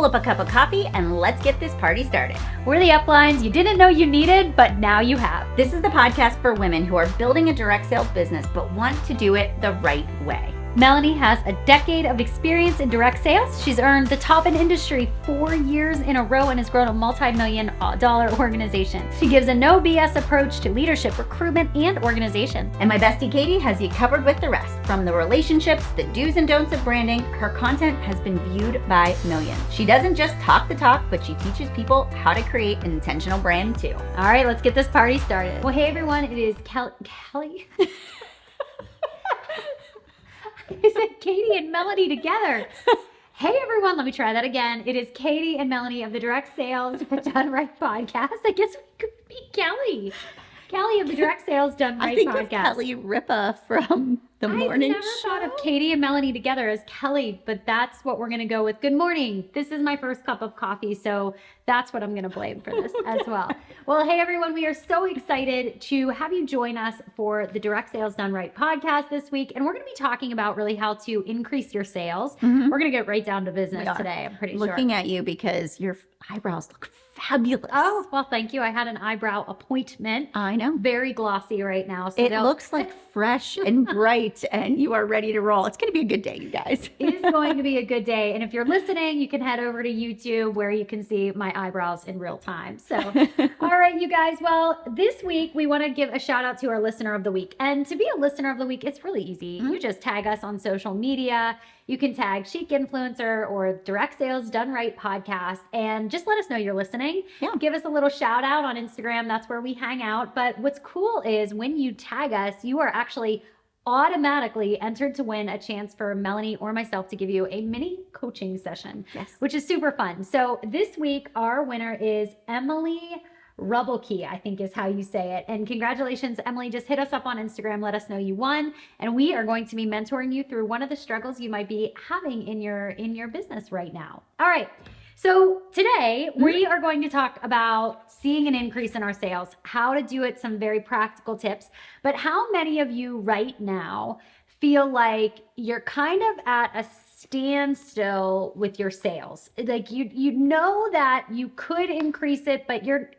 pull up a cup of coffee, and let's get this party started. We're the uplines you didn't know you needed, but now you have. This is the podcast for women who are building a direct sales business, but want to do it the right way. Melanie has a decade of experience in direct sales. She's earned the top in industry 4 years in a row and has grown a multi-million-dollar organization. She gives a no BS approach to leadership, recruitment, and organization. And my bestie Katie has you covered with the rest. From the relationships, the do's and don'ts of branding, her content has been viewed by millions. She doesn't just talk the talk, but she teaches people how to create an intentional brand too. All right, let's get this party started. Well, hey everyone, it is Kelly. I said Katie and Melanie together. Hey everyone, let me try that again. It is Katie and Melanie of the Direct Sales Done Right podcast. I guess we could be Kelly. Kelly of the Direct Sales Done Right I think podcast. it was Kelly Ripa from the morning show. I never thought of Katie and Melanie together as Kelly, but that's what we're going to go with. Good morning. This is my first cup of coffee, so that's what I'm going to blame for this as well. Well, hey everyone, we are so excited to have you join us for the Direct Sales Done Right podcast this week, and we're going to be talking about really how to increase your sales. We're going to get right down to business today, I'm pretty sure. Looking at you because your eyebrows look fabulous. Oh, well, thank you. I had an eyebrow appointment. I know. Very glossy right now. So it looks like fresh and bright, and you are ready to roll. It's going to be a good day, you guys. It is going to be a good day. And if you're listening, you can head over to YouTube where you can see my eyebrows in real time. So, all right, you guys. Well, this week we want to give a shout out to our listener of the week. And to be a listener of the week, it's really easy. You just tag us on social media. You can tag Chic Influencer or Direct Sales Done Right podcast and just let us know you're listening. Yeah. Give us a little shout out on Instagram. That's where we hang out. But what's cool is when you tag us, you are actually automatically entered to win a chance for Melanie or myself to give you a mini coaching session, which is super fun. So this week, our winner is Emily Rubbelkey, I think is how you say it. And congratulations, Emily. Just hit us up on Instagram. Let us know you won. And we are going to be mentoring you through one of the struggles you might be having in your business right now. All right. So today we are going to talk about seeing an increase in our sales, how to do it, some very practical tips. But how many of you right now feel like you're kind of at a standstill with your sales? Like you know that you could increase it, but you're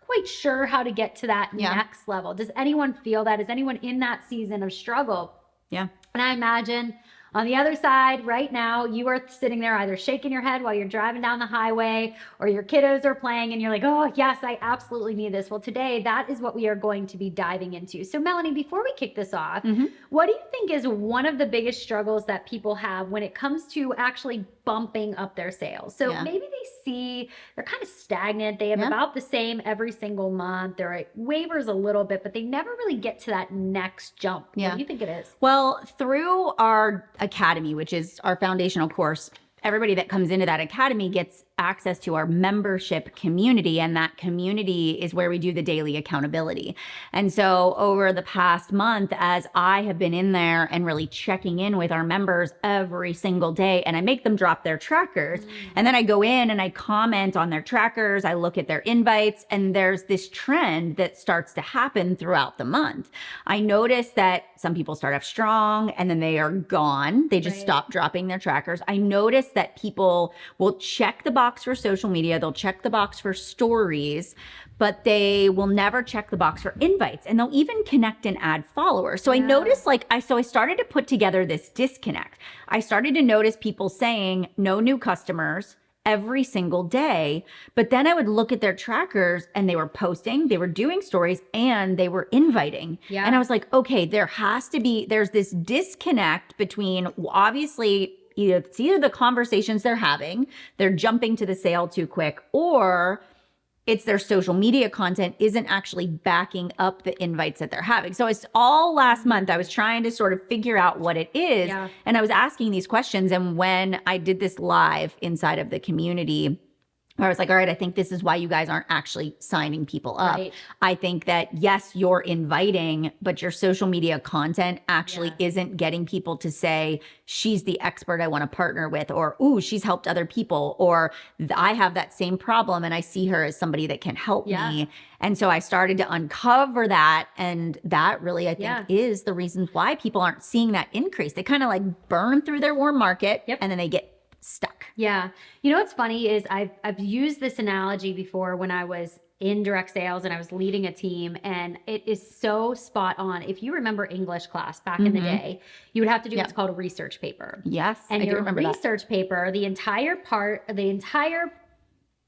quite sure how to get to that next level. Does anyone feel that? Is anyone in that season of struggle? Yeah. And I imagine on the other side right now, you are sitting there either shaking your head while you're driving down the highway or your kiddos are playing and you're like, oh yes, I absolutely need this. Well, today that is what we are going to be diving into. So Melanie, before we kick this off, what do you think is one of the biggest struggles that people have when it comes to actually bumping up their sales? So maybe they see they're kind of stagnant. They have about the same every single month. They're wavers a little bit, but they never really get to that next jump. What do you think it is? Well, through our academy, which is our foundational course, everybody that comes into that academy gets access to our membership community, and that community is where we do the daily accountability. And so over the past month, as I have been in there and really checking in with our members every single day, and I make them drop their trackers, and then I go in and I comment on their trackers, I look at their invites, and there's this trend that starts to happen throughout the month. I notice that some people start off strong and then they are gone. They just stop dropping their trackers. I notice that people will check the box for social media, they'll check the box for stories, but they will never check the box for invites, and they'll even connect and add followers. So I noticed I started to put together this disconnect. I started to notice people saying no new customers every single day, but then I would look at their trackers and they were posting, they were doing stories, and they were inviting. And I was like, okay, there's this disconnect between obviously it's either the conversations they're having, they're jumping to the sale too quick, or it's their social media content isn't actually backing up the invites that they're having. So it's all last month, I was trying to sort of figure out what it is. And I was asking these questions. And when I did this live inside of the community, I was like, all right, I think this is why you guys aren't actually signing people up. I think that, yes, you're inviting, but your social media content actually isn't getting people to say, she's the expert I want to partner with, or, ooh, she's helped other people, or I have that same problem and I see her as somebody that can help me. And so I started to uncover that. And that really, I think, is the reasons why people aren't seeing that increase. They kind of like burn through their warm market and then they get stuck. Yeah. You know what's funny is I've used this analogy before when I was in direct sales and I was leading a team, and it is so spot on. If you remember English class back in the day, you would have to do what's called a research paper. Yes, And I do your remember that. research paper, the entire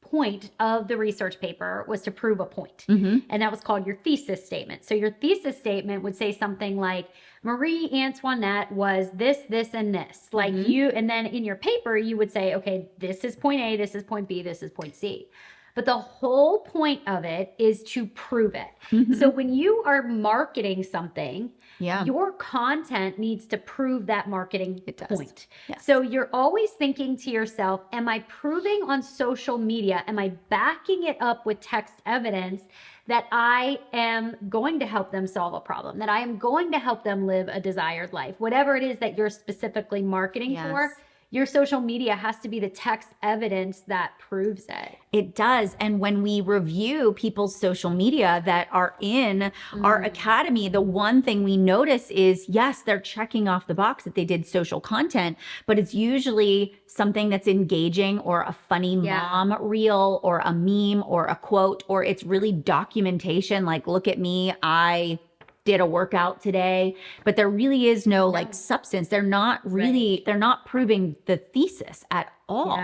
point of the research paper was to prove a point. And that was called your thesis statement. So your thesis statement would say something like, Marie Antoinette was this, this, and this. Like and then in your paper, you would say, okay, this is point A, this is point B, this is point C. But the whole point of it is to prove it. So when you are marketing something, your content needs to prove that marketing point. So you're always thinking to yourself, am I proving on social media, am I backing it up with text evidence that I am going to help them solve a problem, that I am going to help them live a desired life, whatever it is that you're specifically marketing for? Your social media has to be the text evidence that proves it. It does. And when we review people's social media that are in our academy, the one thing we notice is, yes, they're checking off the box that they did social content, but it's usually something that's engaging, or a funny mom reel, or a meme, or a quote, or it's really documentation. Like, look at me, I did a workout today, but there really is no like substance. They're not really, they're not proving the thesis at all.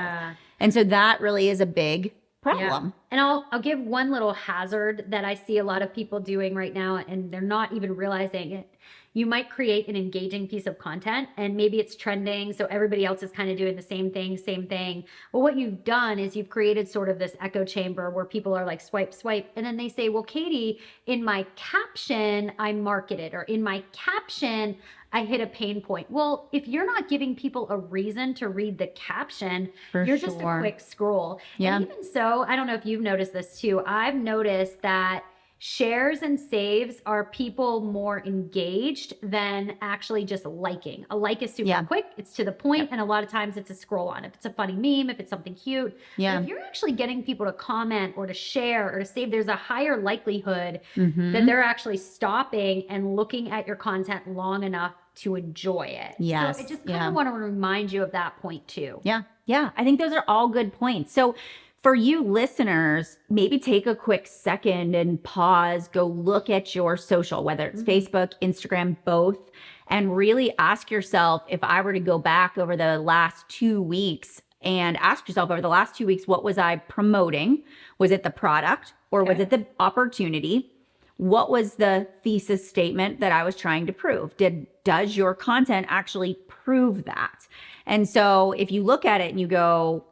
And so that really is a big problem. And I'll give one little hazard that I see a lot of people doing right now, and they're not even realizing it. You might create an engaging piece of content, and maybe it's trending, so everybody else is kind of doing the same thing. Well, what you've done is you've created sort of this echo chamber where people are like, swipe, swipe. And then they say, well, Katie, in my caption, I marketed, or in my caption, I hit a pain point. Well, if you're not giving people a reason to read the caption, you're just a quick scroll. And even so, I don't know if you've noticed this too. I've noticed that shares and saves are people more engaged than actually just liking. A like is super quick, it's to the point, and a lot of times it's a scroll on. If it's a funny meme, if it's something cute. But if you're actually getting people to comment or to share or to save, there's a higher likelihood that they're actually stopping and looking at your content long enough to enjoy it. So I just kind of want to remind you of that point too. I think those are all good points. So for you listeners, maybe take a quick second and pause, go look at your social, whether it's Facebook, Instagram, both, and really ask yourself, if I were to go back over the last 2 weeks and ask yourself over the last 2 weeks, what was I promoting? Was it the product, or was it the opportunity? What was the thesis statement that I was trying to prove? Does your content actually prove that? And so if you look at it and you go,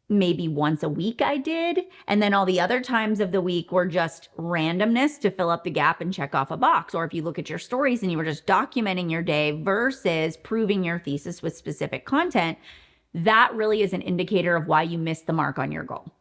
maybe once a week I did, and then all the other times of the week were just randomness to fill up the gap and check off a box. Or if you look at your stories and you were just documenting your day versus proving your thesis with specific content, that really is an indicator of why you missed the mark on your goal.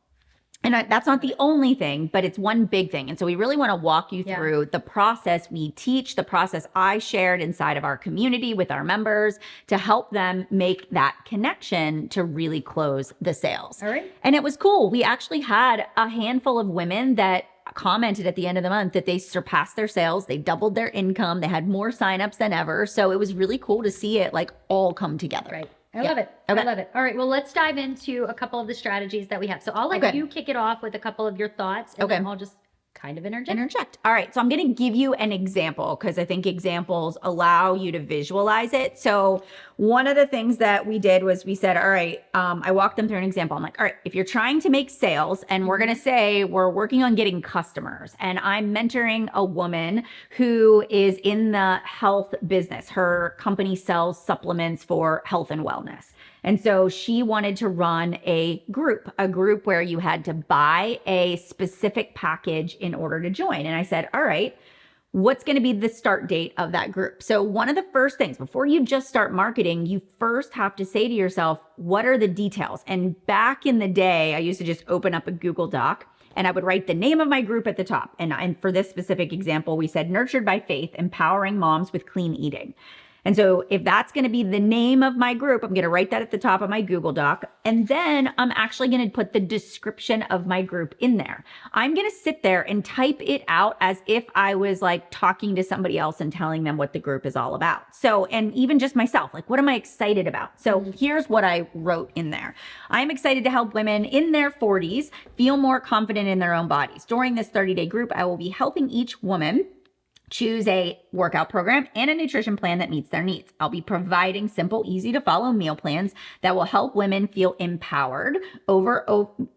And that's not the only thing, but it's one big thing. And so we really want to walk you through the process we teach, the process I shared inside of our community with our members, to help them make that connection to really close the sales. All right. And it was cool. We actually had a handful of women that commented at the end of the month that they surpassed their sales, they doubled their income, they had more signups than ever. So it was really cool to see it like all come together. Right. I love it. I love it. All right. Well, let's dive into a couple of the strategies that we have. So I'll let you kick it off with a couple of your thoughts, and then I'll just kind of interject. All right. So I'm going to give you an example, because I think examples allow you to visualize it. So one of the things that we did was we said, all right, I walked them through an example. I'm like, all right, if you're trying to make sales, and we're going to say we're working on getting customers, and I'm mentoring a woman who is in the health business. Her company sells supplements for health and wellness. And so she wanted to run a group where you had to buy a specific package in order to join. And I said, all right, what's going to be the start date of that group? So one of the first things before you just start marketing, you first have to say to yourself, what are the details? And back in the day, I used to just open up a Google Doc and I would write the name of my group at the top. And for this specific example, we said Nurtured by Faith, Empowering Moms with Clean Eating. And so if that's going to be the name of my group, I'm going to write that at the top of my Google Doc. And then I'm actually going to put the description of my group in there. I'm going to sit there and type it out as if I was like talking to somebody else and telling them what the group is all about. So, and even just myself, like, what am I excited about? So here's what I wrote in there. I'm excited to help women in their 40s feel more confident in their own bodies. During this 30-day group, I will be helping each woman choose a workout program and a nutrition plan that meets their needs. I'll be providing simple, easy to follow meal plans that will help women feel empowered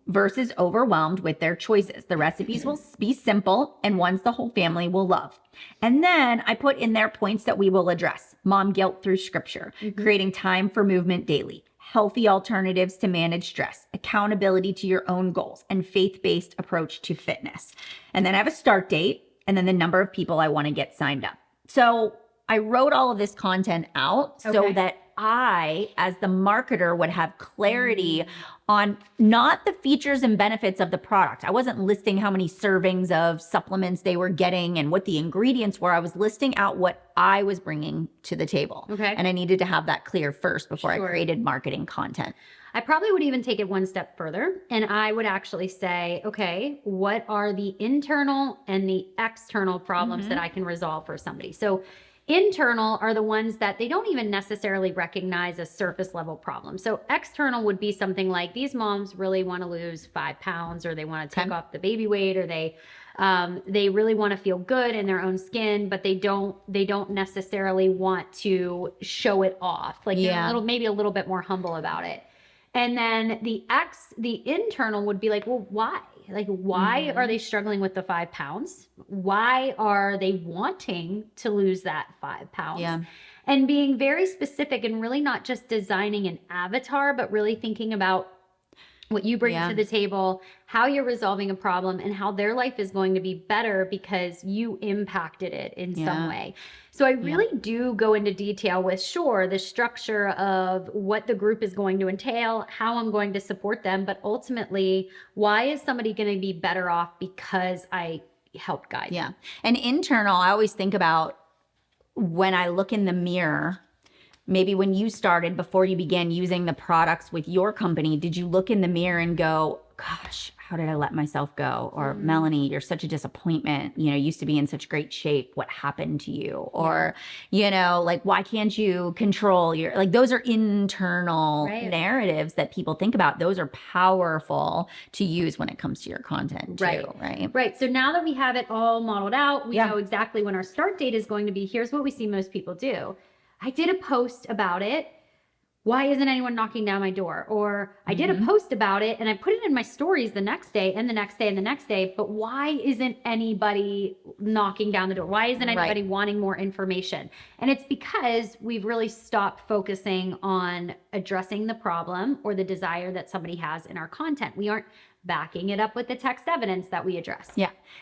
versus overwhelmed with their choices. The recipes will be simple and ones the whole family will love. And then I put in there points that we will address: mom guilt through scripture, creating time for movement daily, healthy alternatives to manage stress, accountability to your own goals, and faith-based approach to fitness. And then I have a start date, and then the number of people I want to get signed up. So I wrote all of this content out so that I, as the marketer, would have clarity on not the features and benefits of the product. I wasn't listing how many servings of supplements they were getting and what the ingredients were. I was listing out what I was bringing to the table. And I needed to have that clear first before I created marketing content. I probably would even take it one step further, and I would actually say, okay, what are the internal and the external problems that I can resolve for somebody? So internal are the ones that they don't even necessarily recognize as surface level problems. So external would be something like, these moms really want to lose 5 pounds, or they want to take off the baby weight, or they really want to feel good in their own skin, but they don't necessarily want to show it off. Like they're maybe a little bit more humble about it. And then the internal would be like, well, why? Like, why are they struggling with the 5 pounds? Why are they wanting to lose that 5 pounds? And being very specific, and really not just designing an avatar, but really thinking about what you bring to the table, how you're resolving a problem, and how their life is going to be better because you impacted it in some way. So I really do go into detail with, the structure of what the group is going to entail, how I'm going to support them, but ultimately, why is somebody going to be better off because I help guide them? And internal, I always think about when I look in the mirror. Maybe when you started, before you began using the products with your company, did you look in the mirror and go, gosh, how did I let myself go? Or Melanie, you're such a disappointment. You know, you used to be in such great shape. What happened to you? Or, you know, like, why can't you control your, like, those are internal narratives that people think about. Those are powerful to use when it comes to your content too, Right. So now that we have it all modeled out, we know exactly when our start date is going to be. Here's what we see most people do. I did a post about it. Why isn't anyone knocking down my door? Or I did a post about it and I put it in my stories the next day and the next day and the next day. But why isn't anybody knocking down the door? Why isn't anybody wanting more information? And it's because we've really stopped focusing on addressing the problem or the desire that somebody has in our content. We aren't backing it up with the text evidence that we address.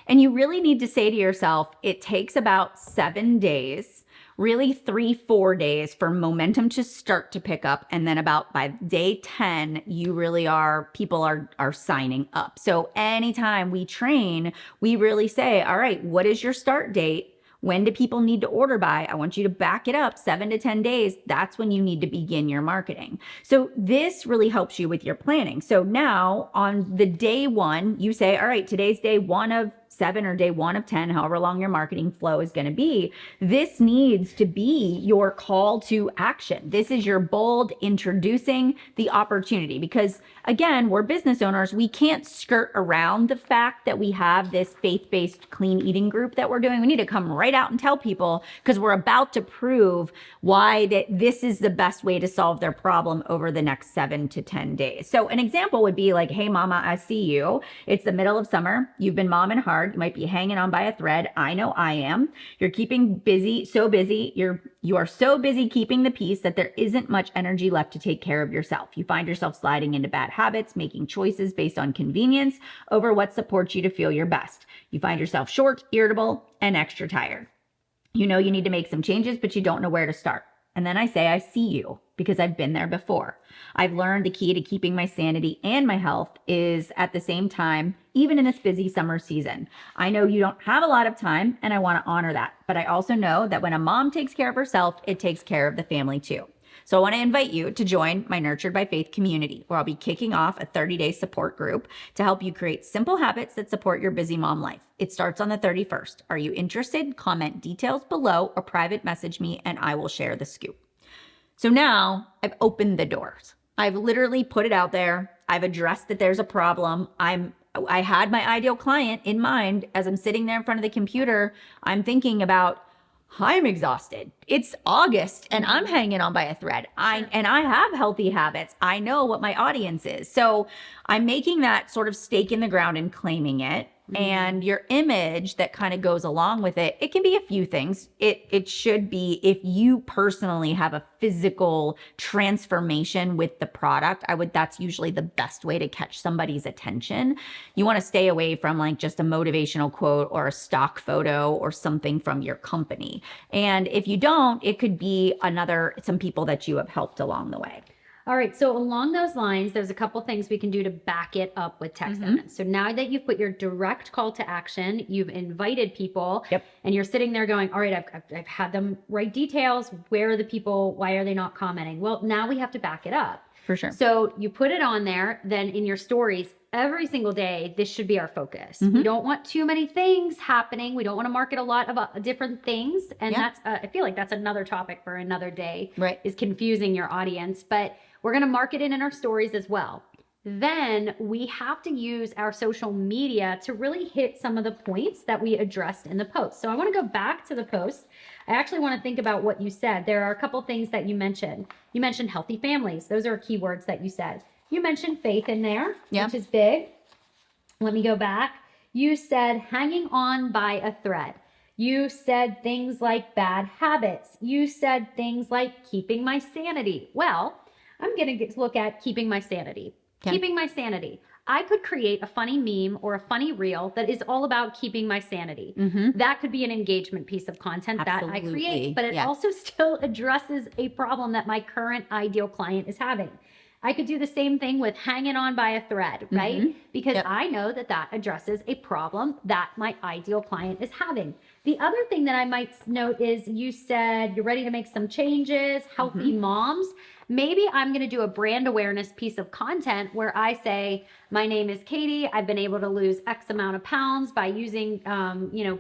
And you really need to say to yourself, it takes about 7 days, really 3-4 days for momentum to start to pick up. And then about by day 10, you really people are signing up. So anytime we train, we really say, all right, what is your start date? When do people need to order by? I want you to back it up 7 to 10 days. That's when you need to begin your marketing. So this really helps you with your planning. So now on the day 1, you say, all right, today's day 1 of 7 or day 1 of 10, however long your marketing flow is going to be. This needs to be your call to action. This is your bold introducing the opportunity, because again, we're business owners. We can't skirt around the fact that we have this faith-based clean eating group that we're doing. We need to come right out and tell people, because we're about to prove why this is the best way to solve their problem over the next 7 to 10 days. So an example would be like, hey mama, I see you. It's the middle of summer. You've been momming hard. You might be hanging on by a thread. I know I am. You're keeping busy, so busy. You are so busy keeping the peace that there isn't much energy left to take care of yourself. You find yourself sliding into bad habits, making choices based on convenience over what supports you to feel your best. You find yourself short, irritable, and extra tired. You know you need to make some changes, but you don't know where to start. And then I say, I see you because I've been there before. I've learned the key to keeping my sanity and my health is at the same time, even in this busy summer season. I know you don't have a lot of time and I want to honor that. But I also know that when a mom takes care of herself, it takes care of the family too. So I want to invite you to join my Nurtured by Faith community, where I'll be kicking off a 30-day support group to help you create simple habits that support your busy mom life. It starts on the 31st. Are you interested? Comment details below or private message me and I will share the scoop. So now I've opened the doors. I've literally put it out there. I've addressed that there's a problem. I had my ideal client in mind as I'm sitting there in front of the computer. I'm thinking about, I'm exhausted. It's August and I'm hanging on by a thread. I have healthy habits. I know what my audience is. So I'm making that sort of stake in the ground and claiming it. And your image that kind of goes along with it, it can be a few things. It should be, if you personally have a physical transformation with the product, that's usually the best way to catch somebody's attention. You want to stay away from like just a motivational quote or a stock photo or something from your company. And if you don't, it could be some people that you have helped along the way. All right. So along those lines, there's a couple things we can do to back it up with text evidence. So now that you've put your direct call to action, you've invited people, and you're sitting there going, all right, I've had them write details. Where are the people? Why are they not commenting? Well, now we have to back it up. For sure. So you put it on there, then in your stories, every single day, this should be our focus. We don't want too many things happening. We don't want to market a lot of different things. And that's, I feel like that's another topic for another day, right? Is confusing your audience. But we're going to market it in our stories as well. Then we have to use our social media to really hit some of the points that we addressed in the post. So I want to go back to the post. I actually want to think about what you said. There are a couple things that you mentioned. You mentioned healthy families. Those are keywords that you said. You mentioned faith in there, which is big. Let me go back. You said hanging on by a thread. You said things like bad habits. You said things like keeping my sanity. Well, I'm going to look at keeping my sanity. Keeping my sanity. I could create a funny meme or a funny reel that is all about keeping my sanity. That could be an engagement piece of content that I create, but it also still addresses a problem that my current ideal client is having. I could do the same thing with hanging on by a thread, right? Because I know that that addresses a problem that my ideal client is having. The other thing that I might note is you said you're ready to make some changes, healthy moms. Maybe I'm going to do a brand awareness piece of content where I say, my name is Katie. I've been able to lose X amount of pounds by using,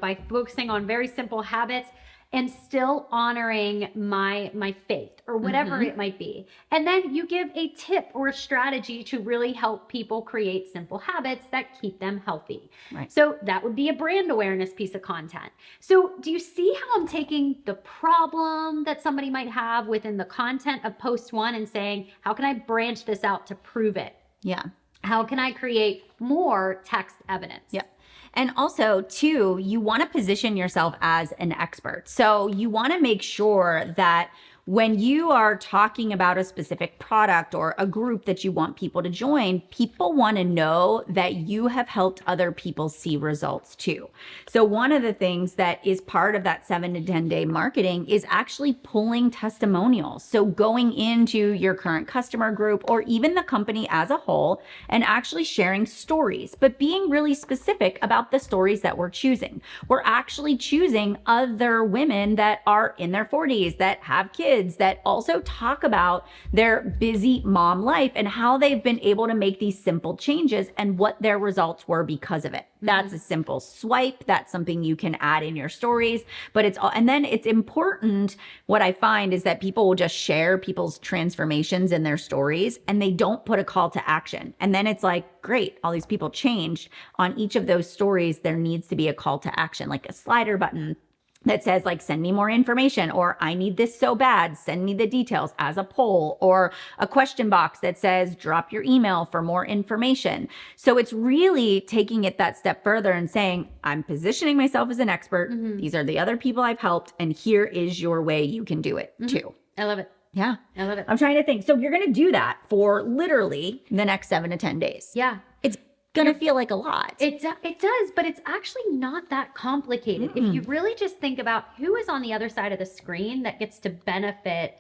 by focusing on very simple habits and still honoring my faith or whatever it might be. And then you give a tip or a strategy to really help people create simple habits that keep them healthy. Right. So that would be a brand awareness piece of content. So do you see how I'm taking the problem that somebody might have within the content of post one and saying, how can I branch this out to prove it? Yeah. How can I create more text evidence? Yep. And also, too, you want to position yourself as an expert. So you want to make sure that when you are talking about a specific product or a group that you want people to join, people want to know that you have helped other people see results too. So one of the things that is part of that 7 to 10 day marketing is actually pulling testimonials. So going into your current customer group or even the company as a whole and actually sharing stories, but being really specific about the stories that we're choosing. We're actually choosing other women that are in their 40s that have kids that also talk about their busy mom life and how they've been able to make these simple changes and what their results were because of it. That's a simple swipe. That's something you can add in your stories, but and then it's important. What I find is that people will just share people's transformations in their stories and they don't put a call to action. And then it's like, great, all these people changed. On each of those stories, there needs to be a call to action, like a slider button that says like, send me more information, or I need this so bad, send me the details as a poll, or a question box that says, drop your email for more information. So it's really taking it that step further and saying, I'm positioning myself as an expert. These are the other people I've helped. And here is your way you can do it too. I love it. Yeah. I love it. I'm trying to think. So you're going to do that for literally the next 7 to 10 days. Yeah. It's gonna feel like a lot. It does, but it's actually not that complicated. If you really just think about who is on the other side of the screen that gets to benefit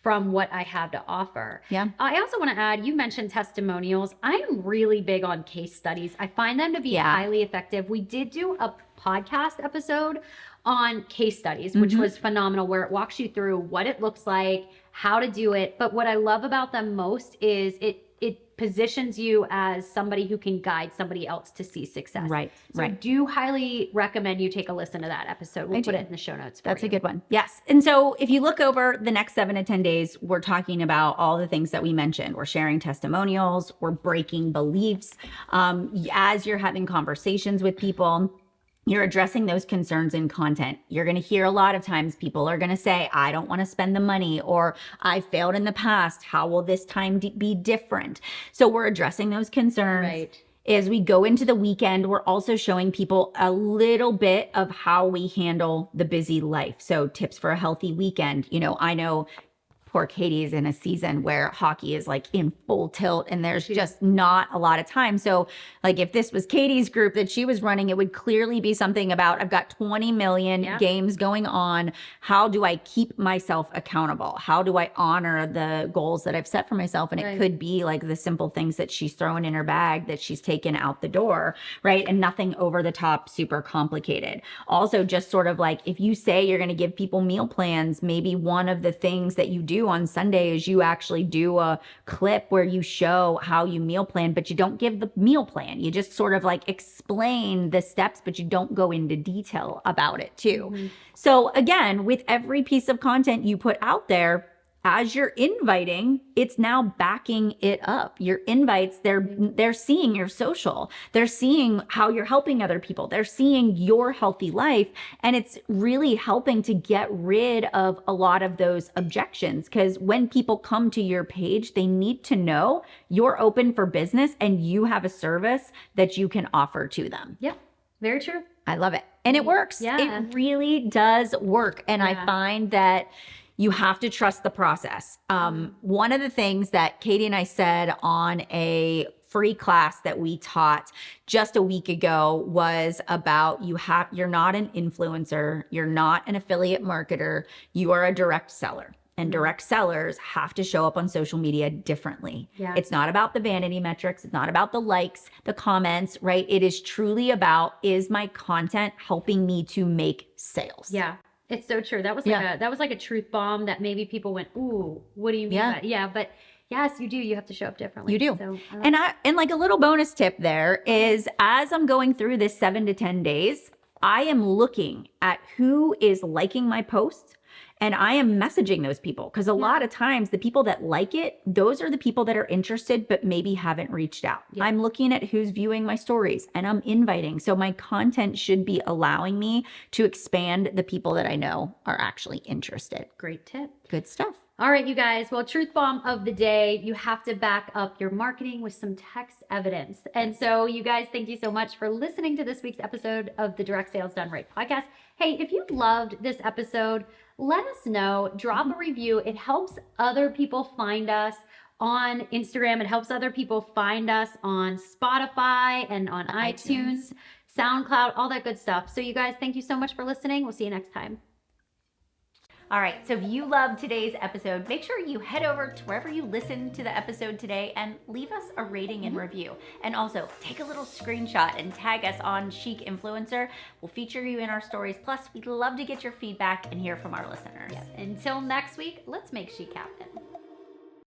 from what I have to offer. Yeah. I also want to add, you mentioned testimonials. I'm really big on case studies. I find them to be highly effective. We did do a podcast episode on case studies, which was phenomenal, where it walks you through what it looks like, how to do it. But what I love about them most is it positions you as somebody who can guide somebody else to see success. Right. So I do highly recommend you take a listen to that episode. We'll put it in the show notes. That's a good one. Yes. And so if you look over the next 7 to 10 days, we're talking about all the things that we mentioned. We're sharing testimonials, we're breaking beliefs. As you're having conversations with people, you're addressing those concerns in content. You're going to hear a lot of times people are going to say, I don't want to spend the money, or I failed in the past. How will this time be different? So we're addressing those concerns. Right. As we go into the weekend, we're also showing people a little bit of how we handle the busy life. So tips for a healthy weekend. I know poor Katie's in a season where hockey is like in full tilt and there's just not a lot of time. So like if this was Katie's group that she was running, it would clearly be something about, I've got 20 million games going on. How do I keep myself accountable? How do I honor the goals that I've set for myself? And it could be like the simple things that she's throwing in her bag that she's taken out the door, right? And nothing over the top, super complicated. Also, just sort of like if you say you're going to give people meal plans, maybe one of the things that you do on Sunday is you actually do a clip where you show how you meal plan, but you don't give the meal plan. You just sort of like explain the steps, but you don't go into detail about it too. So again, with every piece of content you put out there, as you're inviting, it's now backing it up. Your invites, they're seeing your social. They're seeing how you're helping other people. They're seeing your healthy life. And it's really helping to get rid of a lot of those objections. Because when people come to your page, they need to know you're open for business and you have a service that you can offer to them. Yep. Very true. I love it. And it works. Yeah. It really does work. And I find that you have to trust the process. One of the things that Katie and I said on a free class that we taught just a week ago was about you're not an influencer, you're not an affiliate marketer, you are a direct seller. And direct sellers have to show up on social media differently. Yeah. It's not about the vanity metrics. It's not about the likes, the comments, right? It is truly about, is my content helping me to make sales? Yeah. It's so true. That was like a truth bomb that maybe people went, ooh, what do you mean by that? Yeah, but yes, you do. You have to show up differently. You do. So, and like a little bonus tip there is, as I'm going through this 7 to 10 days, I am looking at who is liking my posts. And I am messaging those people because a lot of times the people that like it, those are the people that are interested, but maybe haven't reached out. Yeah. I'm looking at who's viewing my stories and I'm inviting. So my content should be allowing me to expand the people that I know are actually interested. Great tip. Good stuff. All right, you guys. Well, truth bomb of the day, you have to back up your marketing with some text evidence. And so you guys, thank you so much for listening to this week's episode of the Direct Sales Done Right podcast. Hey, if you loved this episode, let us know. Drop a review. It helps other people find us on Instagram. It helps other people find us on Spotify and on iTunes, SoundCloud, all that good stuff. So you guys, thank you so much for listening. We'll see you next time. All right, so if you loved today's episode, make sure you head over to wherever you listened to the episode today and leave us a rating and review. And also take a little screenshot and tag us on Chic Influencer. We'll feature you in our stories. Plus, we'd love to get your feedback and hear from our listeners. Until next week, let's make chic happen.